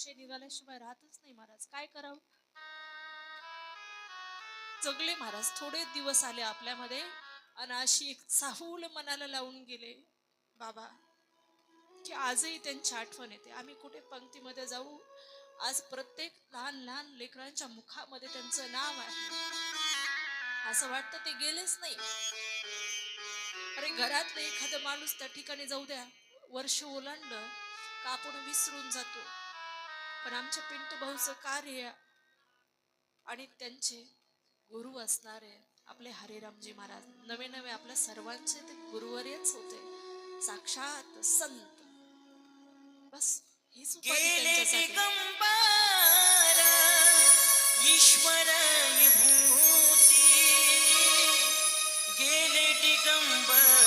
निघाल्याशिवाय राहतच नाही महाराज. काय करावं? जगले महाराज. थोडे दिवस आले आपल्यामध्ये आणि अशी एक चाहूल मनाला लावून गेले बाबा की आजही त्यांची आठवण येते. आम्ही कुठे पंक्तीमध्ये जाऊ, आज प्रत्येक लहान लहान लेकरांच्या मुखामध्ये त्यांचं नाव आहे. असं वाटतं ते गेलेच नाही. अरे घरातलं एखादा माणूस त्या ठिकाणी जाऊ द्या, वर्ष ओलांडलं का आपण विसरून जातो. पण आमच्या पिंटू भाऊचं कार्य आणि त्यांचे गुरु असणारे आपले हरिरामजी महाराज नवे नवे आपल्या सर्वांचे ते गुरुवर्यच होते, साक्षात संत. बस हीच उपाधी त्यांच्यासाठी. ईश्वर विभूती गेले दिगंबर